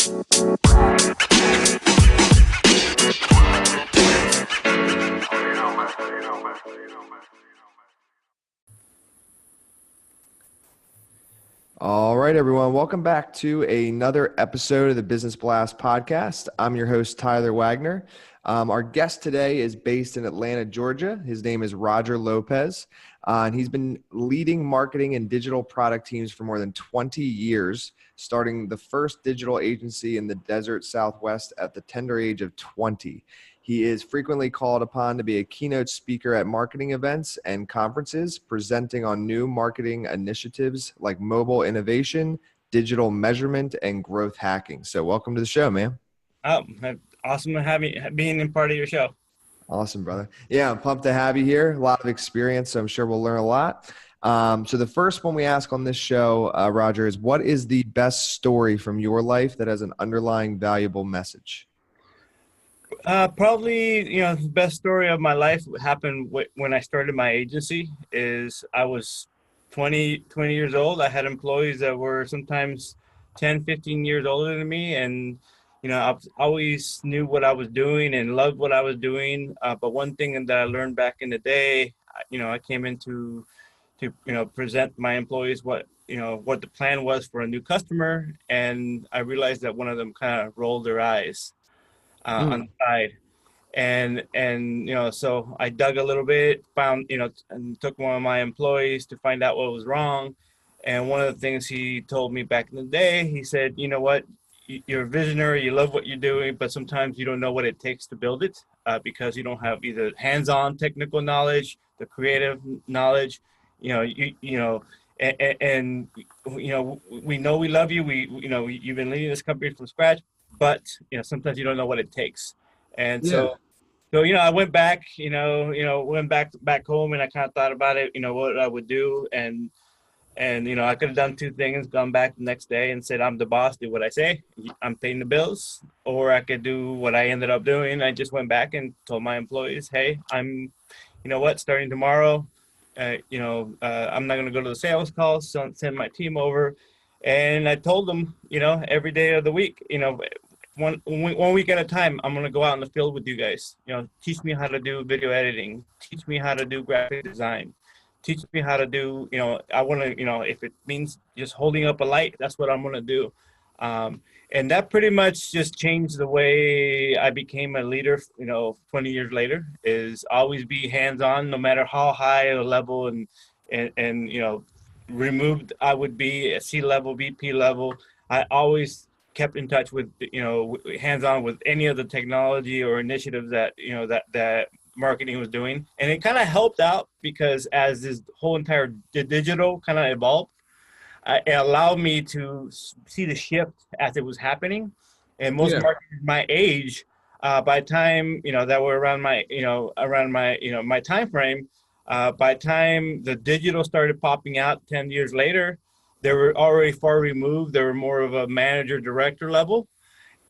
All right, everyone. Welcome back to another episode of the Business Blast podcast. I'm your host, Tyler Wagner. Our guest today is based in Atlanta, Georgia. His name is Roger Lopez, and he's been leading marketing and digital product teams for more than 20 years, starting the first digital agency in the desert Southwest at the tender age of 20. He is frequently called upon to be a keynote speaker at marketing events and conferences, presenting on new marketing initiatives like mobile innovation, digital measurement, and growth hacking. So welcome to the show, man. Awesome to have me being in part of your show. Awesome, brother. Yeah, I'm pumped to have you here. A lot of experience, so I'm sure we'll learn a lot. So the first one we ask on this show, Roger, is what is the best story from your life that has an underlying valuable message? Probably, the best story of my life happened when I started my agency. I was 20 years old. I had employees that were sometimes 10, 15 years older than me. And, I always knew what I was doing and loved what I was doing. But one thing that I learned back in the day, I came in to present my employees what the plan was for a new customer. And I realized that one of them kind of rolled their eyes on the side. And so I dug a little bit, found, and took one of my employees to find out what was wrong. And one of the things he told me back in the day, he said, you know what, you're a visionary, you love what you're doing, but sometimes you don't know what it takes to build it because you don't have either hands-on technical knowledge, the creative knowledge, we know we love you. You've been leading this company from scratch, but, sometimes you don't know what it takes. And so I went back, went back home, and I kind of thought about it, what I would do. And I could have done two things, gone back the next day and said, I'm the boss, do what I say, I'm paying the bills. Or I could do what I ended up doing. I just went back and told my employees, hey, starting tomorrow, I'm not going to go to the sales calls, so send my team over. And I told them, every day of the week, one week at a time, I'm going to go out in the field with you guys. Teach me how to do video editing. Teach me how to do graphic design. Teach me how to do, I want to, if it means just holding up a light, that's what I'm going to do. And that pretty much just changed the way I became a leader, 20 years later, is always be hands-on, no matter how high a level and removed I would be at C-level, VP level. I always kept in touch with, hands-on with any of the technology or initiatives that, that marketing was doing. And it kind of helped out because as this whole entire digital kind of evolved, it allowed me to see the shift as it was happening. And most marketers my age, by the time, that were around my, my time frame, by the time the digital started popping out 10 years later, they were already far removed. They were more of a manager director level.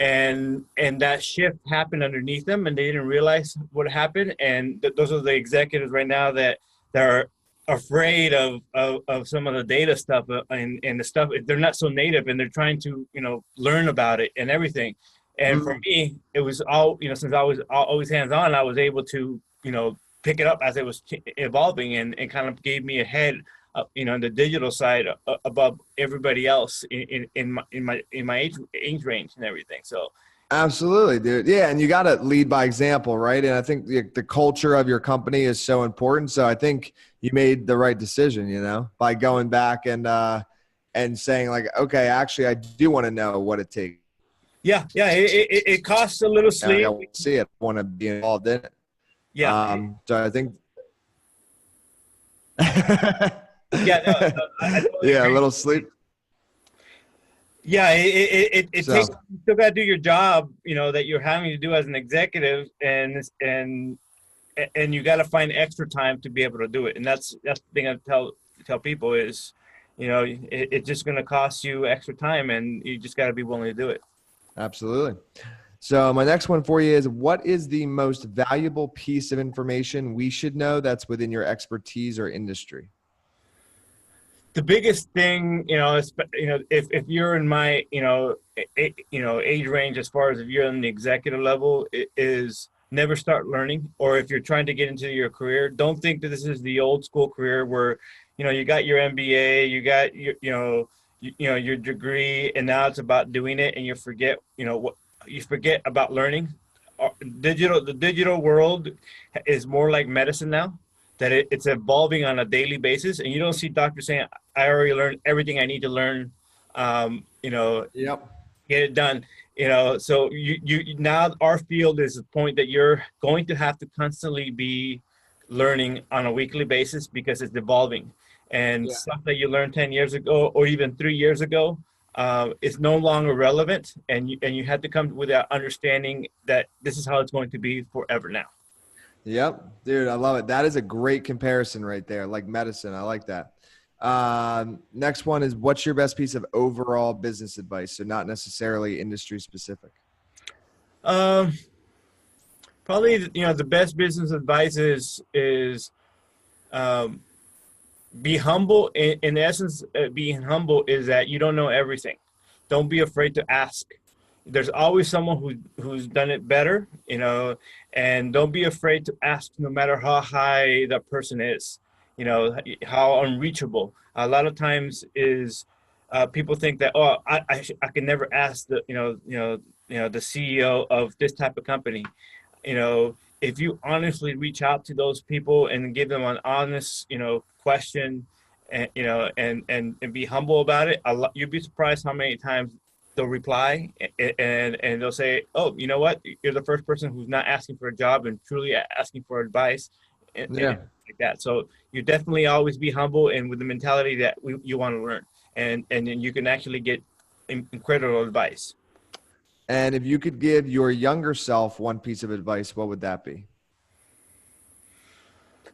And that shift happened underneath them, and they didn't realize what happened. And those are the executives right now that are afraid of some of the data stuff and the stuff. They're not so native, and they're trying to learn about it and everything. And for me, it was all since I was always hands on, I was able to pick it up as it was evolving, and kind of gave me a head in the digital side above everybody else in my age range and everything. So absolutely, dude. Yeah, and you got to lead by example, right? And I think the culture of your company is so important. So I think you made the right decision, by going back and saying like, okay, actually, I do want to know what it takes. Yeah. It costs a little sleep. I want to see it. I want to be involved in it. Yeah. So I think. I totally a agree. little sleep. Yeah, it takes, you still got to do your job, that you're having to do as an executive, and you got to find extra time to be able to do it. And that's the thing I tell people is, it's just going to cost you extra time, and you just got to be willing to do it. Absolutely. So my next one for you is, what is the most valuable piece of information we should know that's within your expertise or industry? The biggest thing, if you're in my, age range, as far as if you're on the executive level, is never start learning. Or if you're trying to get into your career, don't think that this is the old school career where, you got your MBA, you got your degree, and now it's about doing it, and you forget, what you forget about learning. The digital world is more like medicine now, that it's evolving on a daily basis, and you don't see doctors saying, I already learned everything I need to learn, um, you know Yep. get it done. So you now, our field is the point that you're going to have to constantly be learning on a weekly basis, because it's evolving, and Yeah. stuff that you learned 10 years ago or even 3 years ago is no longer relevant, and you have to come with that understanding that this is how it's going to be forever now. Yep. Dude, I love it. That is a great comparison right there. Like medicine. I like that. Next one is, what's your best piece of overall business advice? So not necessarily industry specific. um Probably, the best business advice is um, be humble. In essence, being humble is that you don't know everything. Don't be afraid to ask. There's always someone who's done it better, and don't be afraid to ask, no matter how high that person is, how unreachable. A lot of times is people think that, oh, I can never ask the CEO of this type of company. If you honestly reach out to those people and give them an honest, question, and and be humble about it, you'd be surprised how many times they'll reply, and they'll say, oh, you know what, you're the first person who's not asking for a job and truly asking for advice, and Yeah. like that. So you definitely always be humble, and with the mentality that you want to learn, and then you can actually get incredible advice. And if you could give your younger self one piece of advice, what would that be?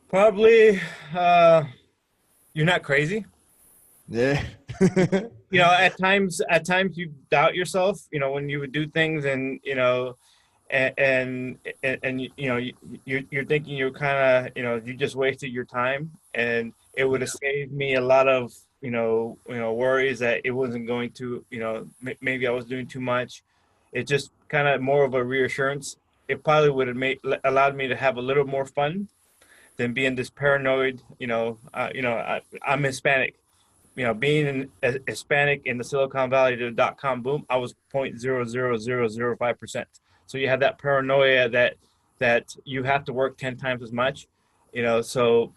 Probably, uh, you're not crazy. Yeah. At times you doubt yourself, when you would do things, and and you're thinking, you're kind of, you just wasted your time, and it would have saved me a lot of, worries that it wasn't going to, maybe I was doing too much. It just kind of more of a reassurance. It probably would have allowed me to have a little more fun than being this paranoid. I'm Hispanic. Being Hispanic in the Silicon Valley to .com boom, I was 0.00005%. So you have that paranoia that you have to work 10 times as much. So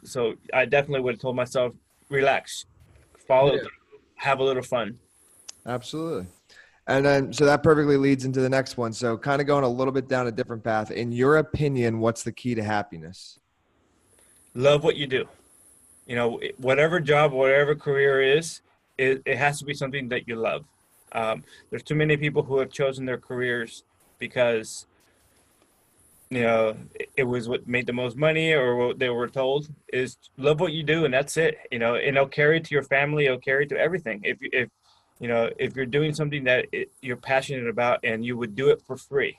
I definitely would have told myself, relax, follow Yeah, through, have a little fun. absolutely. And then, so that perfectly leads into the next one. So kind of going a little bit down a different path. In your opinion, what's the key to happiness? Love what you do. Whatever job, whatever career is, it has to be something that you love. There's too many people who have chosen their careers because it was what made the most money, or what they were told. Is love what you do, and that's it. And it'll carry to your family, it'll carry to everything. If you're doing something that you're passionate about, and you would do it for free.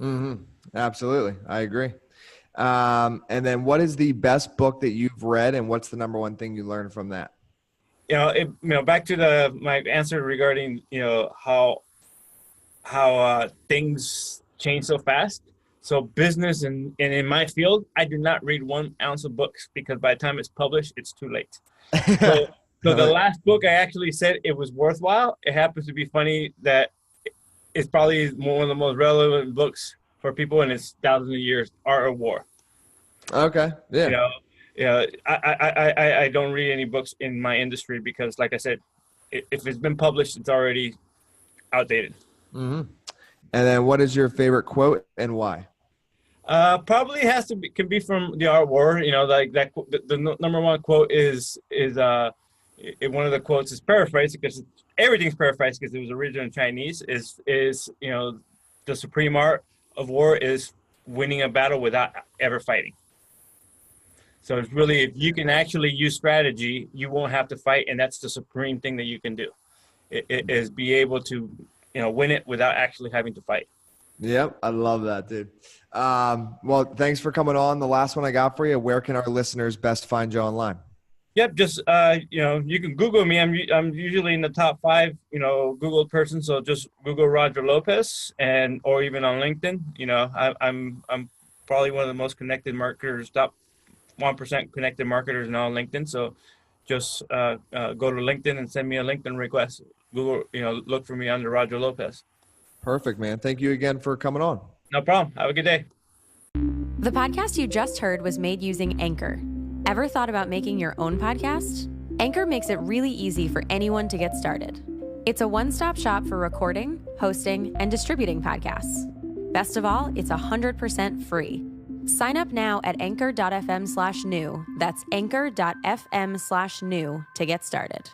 Mm-hmm. Absolutely. I agree. And then what is the best book that you've read, and what's the number one thing you learned from that? Back to my answer regarding how things change so fast. So business, and in my field, I do not read 1 ounce of books, because by the time it's published, it's too late. So, so the last book I actually said it was worthwhile. It happens to be funny that it's probably one of the most relevant books for people, and it's thousands of years, Art of War. Okay. You Yeah. know, I don't read any books in my industry, because, like I said, if it's been published, it's already outdated. Mm-hmm. And then what is your favorite quote and why? Probably can be from the Art War. Like that. The number one quote one of the quotes is paraphrased, because everything's paraphrased because it was originally in Chinese. Is the supreme art of war is winning a battle without ever fighting. So it's really, if you can actually use strategy, you won't have to fight, and that's the supreme thing that you can do. It is be able to win it without actually having to fight. Yep. I love that, dude. Well, thanks for coming on. The last one I got for you. Where can our listeners best find you online? Yep, just you can Google me. I'm usually in the top 5, Google person. So just Google Roger Lopez, and or even on LinkedIn. I'm probably one of the most connected marketers, top 1% connected marketers now on LinkedIn. So just go to LinkedIn and send me a LinkedIn request. Google, look for me under Roger Lopez. Perfect, man. Thank you again for coming on. No problem. Have a good day. The podcast you just heard was made using Anchor. Ever thought about making your own podcast? Anchor makes it really easy for anyone to get started. It's a one-stop shop for recording, hosting, and distributing podcasts. Best of all, it's 100% free. Sign up now at anchor.fm/new. That's anchor.fm/new to get started.